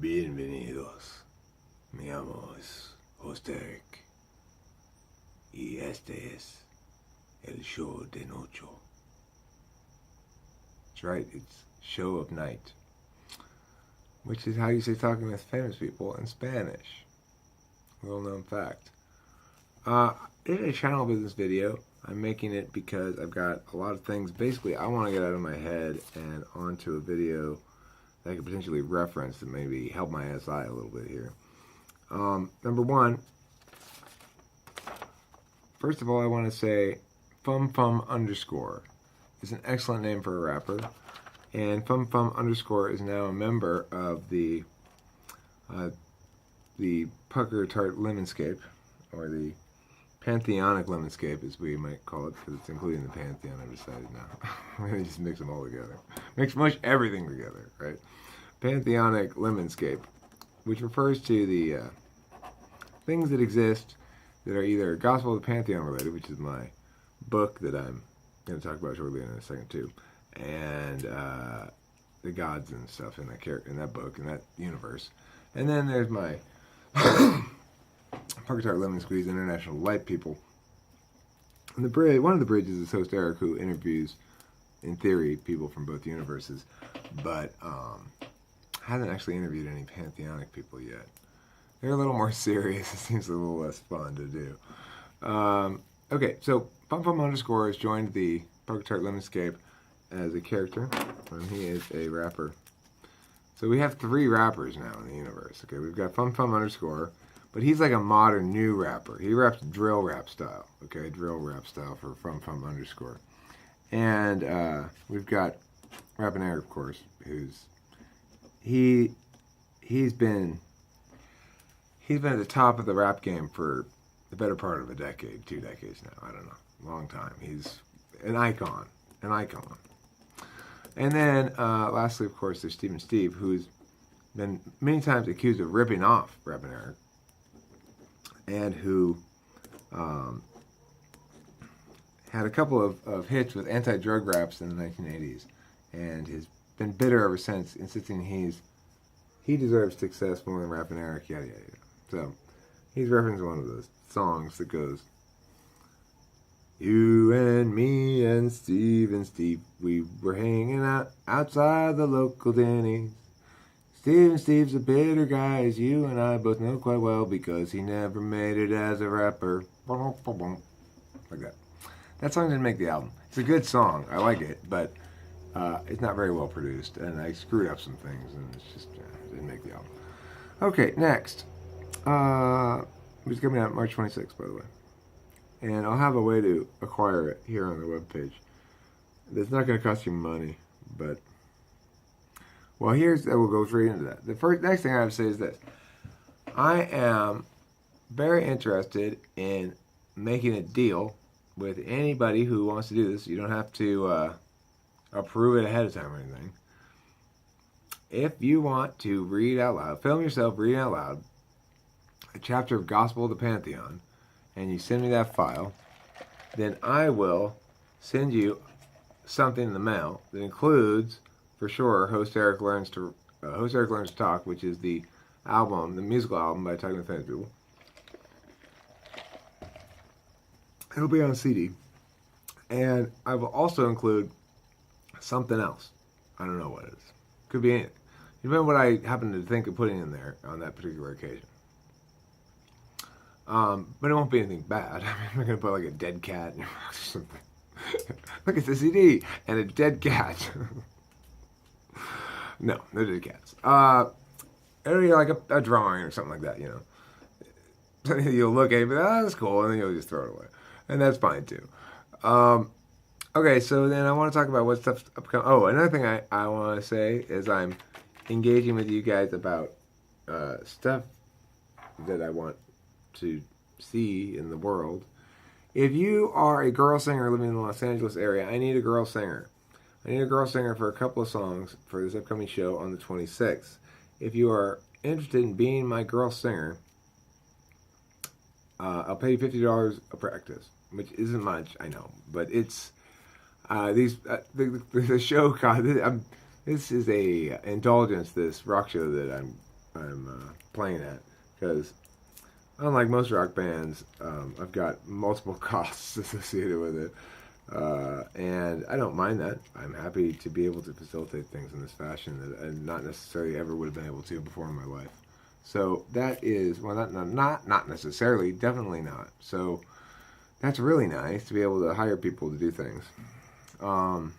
Bienvenidos. Mi llamo es Hosteric. Y este es el show de noche. That's right, it's show of night. Which is how you say talking with famous people in Spanish. Well known fact. It's a channel business video. I'm making it because I've got a lot of things. Basically, I want to get out of my head and onto a video that I could potentially reference that maybe help my SI a little bit here. Number one, first of all, I want to say FumFum_ is an excellent name for a rapper. And FumFum_ is now a member of the Pucker Tart Lemonscape, or the Pantheonic Lemonscape, as we might call it, because it's including the Pantheon, I've decided now. We're going to just mix them all together. Mush everything together, right? Pantheonic Lemonscape, which refers to the things that exist that are either Gospel of the Pantheon related, which is my book that I'm going to talk about shortly in a second too, and the gods and stuff in that book, in that universe. And then there's my Pucker Tart Lemon Squeeze International Light People. And one of the bridges is host Eric, who interviews, in theory, people from both universes, but hasn't actually interviewed any pantheonic people yet. They're a little more serious. It seems a little less fun to do. Okay, so FumFum_ has joined the Pucker Tart Lemonscape as a character, and he is a rapper. So we have 3 rappers now in the universe. Okay, we've got FumFum_, but he's like a modern new rapper. He raps drill rap style. Okay, drill rap style for FumFum_. And we've got Rappin' Eric, of course, who's he's been at the top of the rap game for the better part of a decade, 2 decades now. I don't know, long time. He's an icon. And then, lastly, of course, there's Steve, who's been many times accused of ripping off Reverend Eric, and who had a couple of hits with anti-drug raps in the 1980s, and has been bitter ever since, insisting he deserves success more than Reverend Eric, yada yada yada. So, he's referencing one of those songs that goes, "You and me and Steve, we were hanging out outside the local Denny's. Steve's a bitter guy, as you and I both know quite well, because he never made it as a rapper." Like that. That song didn't make the album. It's a good song. I like it, but it's not very well produced, and I screwed up some things, and it's just it didn't make the album. Okay, next. It's coming out March 26th, by the way. And I'll have a way to acquire it here on the webpage. It's not going to cost you money, but... Well, we'll go straight into that. The next thing I have to say is this. I am very interested in making a deal with anybody who wants to do this. You don't have to approve it ahead of time or anything. If you want to read out loud, film yourself reading out loud a chapter of Gospel of the Pantheon, and you send me that file, then I will send you something in the mail that includes, for sure, Host Eric Learns to Talk, which is the musical album by Talking with Famous People. It'll be on CD, and I will also include something else. I don't know what it is. Could be anything. Depending on what I happen to think of putting in there on that particular occasion. But it won't be anything bad. I mean, I'm going to put like a dead cat in your box or something. Look, it's a CD and a dead cat. No dead cats. It'll be like a drawing or something like that, you know. You'll look at it, but that's cool, and then you'll just throw it away. And that's fine too. Okay, so then I want to talk about what stuff's upcoming. Oh, another thing I want to say is I'm engaging with you guys about stuff that I want to see in the world. If you are a girl singer living in the Los Angeles area, I need a girl singer. I need a girl singer for a couple of songs for this upcoming show on the 26th. If you are interested in being my girl singer, I'll pay you $50 a practice, which isn't much, I know, but it's the show. This is a indulgence. This rock show that I'm playing at, because unlike most rock bands, I've got multiple costs associated with it. And I don't mind that. I'm happy to be able to facilitate things in this fashion that I not necessarily ever would have been able to before in my life. So that is, well, not necessarily, definitely not. So that's really nice to be able to hire people to do things. But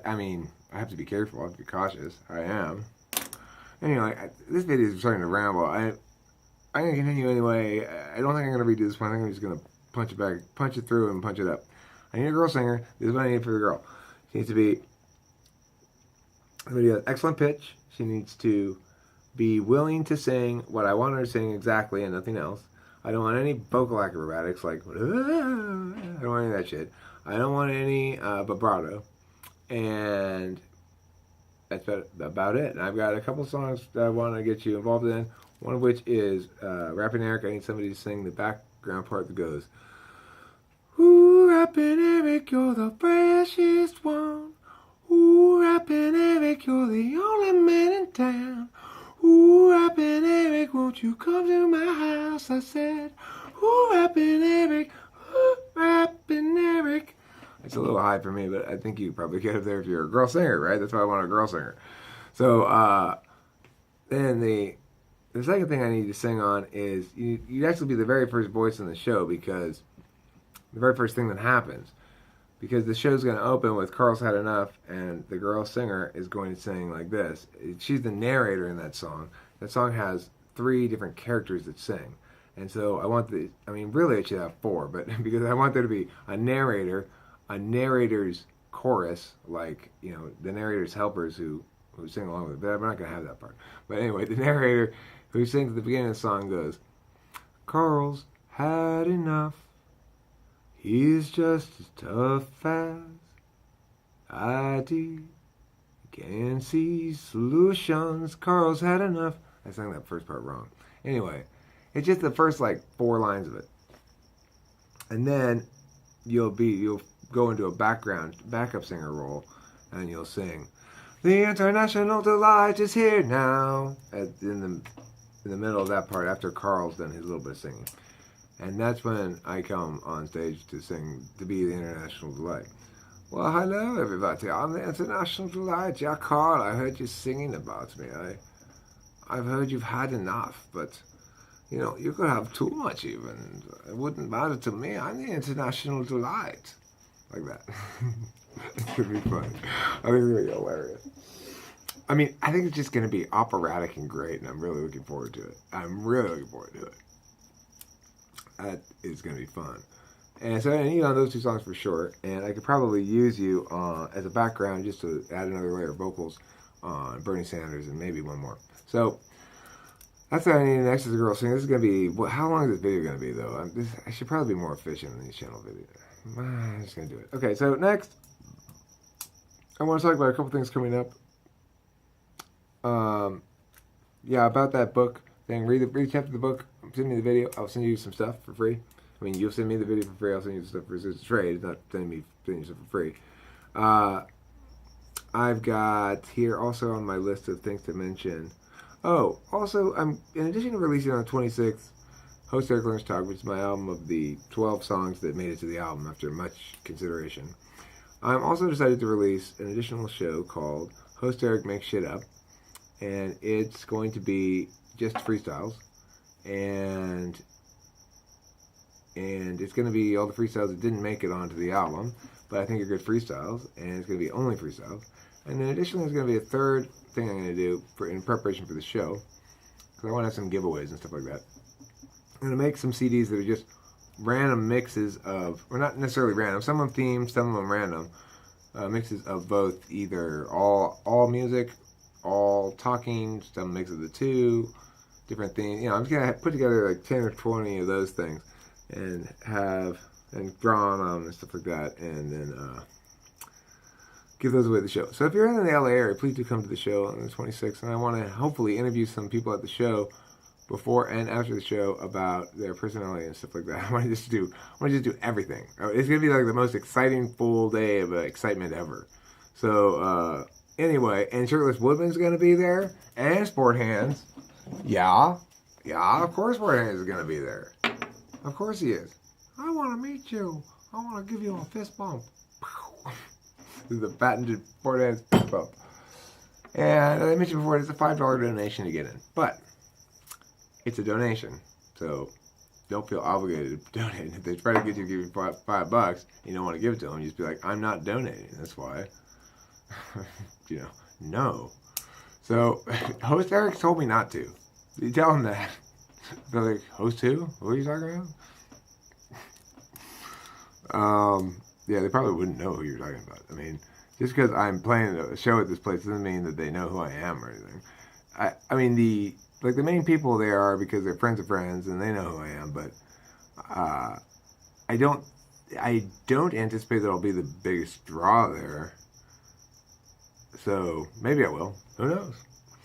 I mean, I have to be careful. I have to be cautious. I am. Anyway, this video is starting to ramble. I'm gonna continue anyway. I don't think I'm gonna redo this one. I think I'm just gonna punch it through and punch it up. I need a girl singer. This is what I need for the girl. She needs to be excellent pitch. She needs to be willing to sing what I want her to sing exactly and nothing else. I don't want any vocal acrobatics like, I don't want any of that shit. I don't want any vibrato. And that's about it. And I've got a couple songs that I want to get you involved in. One of which is Rapping Eric. I need somebody to sing the background part that goes, ooh, Rapping Eric, you're the freshest one. Ooh, Rapping Eric, you're the only man in town. Ooh, Rapping Eric, won't you come to my house? I said, ooh, Rapping Eric, ooh, Rapping Eric. It's a little high for me, but I think you probably get up there if you're a girl singer, right? That's why I want a girl singer. So, then the second thing I need to sing on is you'd actually be the very first voice in the show, because the very first thing that happens, because the show's going to open with Carl's Had Enough, and the girl singer is going to sing like this. She's the narrator in that song. That song has 3 different characters that sing. And so really it should have 4, but because I want there to be a narrator, a narrator's chorus, like, the narrator's helpers who sing along with it. But I'm not going to have that part. But anyway, the narrator who sings at the beginning of the song goes, Carl's had enough. He's just as tough as I do. Can't see solutions. Carl's had enough. I sang that first part wrong. Anyway, it's just the first 4 lines of it. And then you'll go into a backup singer role, and you'll sing, the international delight is here now, in the middle of that part, after Carl's done his little bit of singing. And that's when I come on stage to sing, to be the international delight. Well, hello everybody, I'm the international delight. Yeah, Carl, I heard you singing about me. I've heard you've had enough, but you could have too much even. It wouldn't matter to me. I'm the international delight. Like that. It's going to be funny. I think it's going to be hilarious. I mean, I think it's just going to be operatic and great, and I'm really looking forward to it. That is going to be fun. And so I need on those 2 songs for sure, and I could probably use you as a background just to add another layer of vocals on Bernie Sanders and maybe one more. So that's what I need next is a girl singing. This is going to be, how long is this video going to be though? I should probably be more efficient in these channel videos. I'm just going to do it. Okay, so next, I want to talk about a couple things coming up. About that book thing. Read chapter the book. Send me the video. I'll send you some stuff for free. I mean, you'll send me the video for free. I'll send you the stuff for free. It's a trade. It's not sending you stuff for free. I've got here also on my list of things to mention. Oh, also, in addition to releasing on the 26th, Host Eric Learns Talk, which is my album of the 12 songs that made it to the album after much consideration, I'm also decided to release an additional show called Host Eric Makes Shit Up, and it's going to be just freestyles, and it's going to be all the freestyles that didn't make it onto the album, but I think are good freestyles, and it's going to be only freestyles. And then additionally, there's going to be a third thing I'm going to do in preparation for the show, because I want to have some giveaways and stuff like that. I'm going to make some CDs that are just random mixes of, or not necessarily random, some of them themed, some of them random, mixes of both either all music, all talking, some mix of the 2, different things. I'm just going to put together 10 or 20 of those things and draw on them and stuff like that, and then give those away at the show. So if you're in the LA area, please do come to the show on the 26th, and I want to hopefully interview some people at the show before and after the show about their personality and stuff like that. I want to just do everything. It's going to be like the most exciting full day of excitement ever. So Anyway, Answerless Woodlings is going to be there. And Sport Hands. Yeah, of course Sport Hands is going to be there. Of course he is. I want to meet you. I want to give you a fist bump. This is the patented Sport Hands fist bump. And as I mentioned before, it's a $5 donation to get in. But it's a donation. So don't feel obligated to donate. If they try to get you to give you $5, you don't want to give it to them. You just be like, I'm not donating. That's why. No. So, host Eric told me not to. You tell him that. They're like, host who? What are you talking about? Yeah, they probably wouldn't know who you're talking about. I mean, just because I'm playing a show at this place doesn't mean that they know who I am or anything. I mean, the main people there are because they're friends of friends and they know who I am, but I don't anticipate that I'll be the biggest draw there. So maybe I will. Who knows?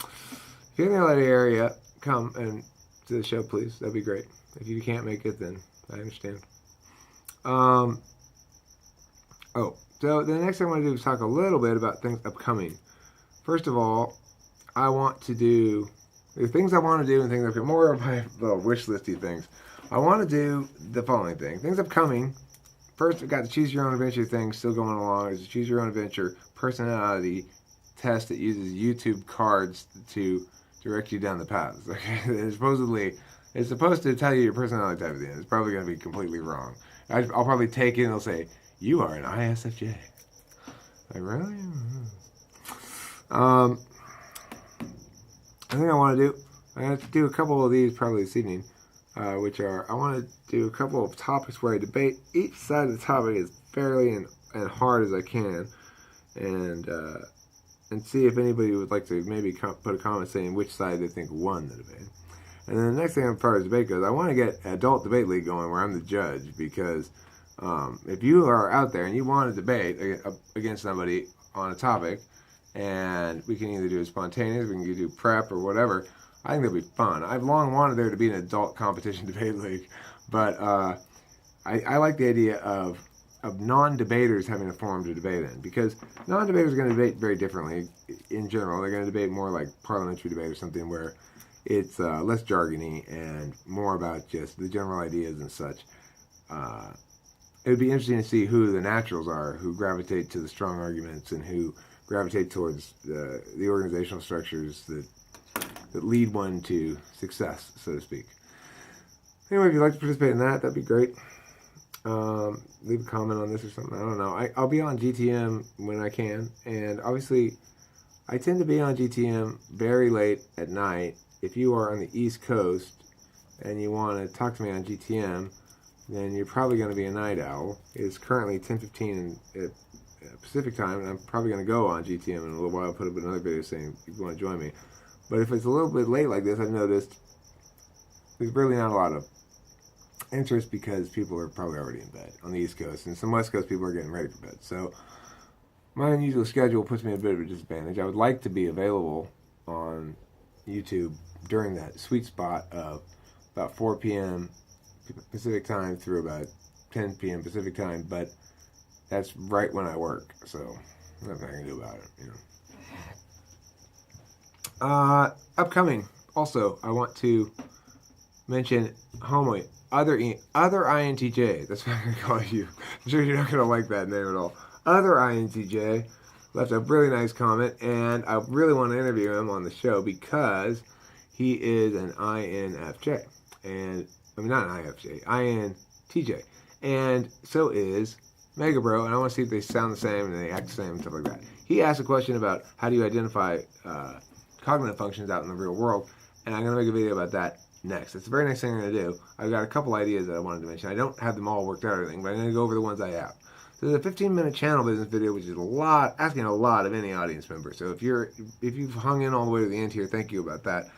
If you're in the LA area, come and to the show, please. That'd be great. If you can't make it, then I understand. So the next thing I want to do is talk a little bit about things upcoming. First of all, I want to do the things I want to do and things upcoming. More of my little wish listy things. I want to do the following thing. Things upcoming. First, I've got the Choose Your Own Adventure thing still going along. There's a Choose Your Own Adventure personality test that uses YouTube cards to direct you down the paths. Okay? It's supposed to tell you your personality type at the end. It's probably going to be completely wrong. I'll probably take it and it'll say, you are an ISFJ. Like, really? I think I'm going to do a couple of these probably this evening, which are, I want to do a couple of topics where I debate each side of the topic as fairly and hard as I can, and see if anybody would like to maybe put a comment saying which side they think won the debate. And then the next thing as far as debate goes, I want to get Adult Debate League going where I'm the judge, because if you are out there and you want to debate against somebody on a topic, and we can either do it spontaneous, we can do prep or whatever, I think that'd be fun. I've long wanted there to be an adult competition debate league, but I like the idea of non-debaters having a forum to debate in, because non-debaters are going to debate very differently in general. They're going to debate more like parliamentary debate or something where it's less jargony and more about just the general ideas and such. It would be interesting to see who the naturals are, who gravitate to the strong arguments and who gravitate towards the organizational structures that lead one to success, so to speak. Anyway, if you'd like to participate in that, that'd be great. Leave a comment on this or something. I don't know. I'll be on GTM when I can, and obviously I tend to be on GTM very late at night. If you are on the East Coast and you want to talk to me on GTM, then you're probably going to be a night owl. It's currently 10:15 Pacific time, and I'm probably going to go on GTM in a little while. I'll put up another video saying if you want to join me. But if it's a little bit late like this, I've noticed there's really not a lot of interest because people are probably already in bed on the East Coast, and some West Coast people are getting ready for bed. So my unusual schedule puts me at a bit of a disadvantage. I would like to be available on YouTube during that sweet spot of about 4 p.m. Pacific time through about 10 p.m. Pacific time, but that's right when I work, so nothing I can do about it, you know. Upcoming, also, I want to mention other INTJ. That's what I'm going to call you. I'm sure you're not going to like that name at all. Other INTJ left a really nice comment, and I really want to interview him on the show because he is an INFJ. And, I mean, not an INFJ, INTJ. And so is Mega Bro, and I want to see if they sound the same and they act the same and stuff like that. He asked a question about how do you identify cognitive functions out in the real world, and I'm going to make a video about that next. It's the very next thing I'm going to do. I've got a couple ideas that I wanted to mention. I don't have them all worked out or anything, but I'm going to go over the ones I have. So there's a 15-minute channel business video, which is asking a lot of any audience member. So if you've hung in all the way to the end here, thank you about that.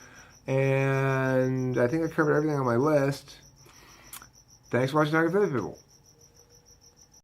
And I think I covered everything on my list. Thanks for watching Talking Philly People.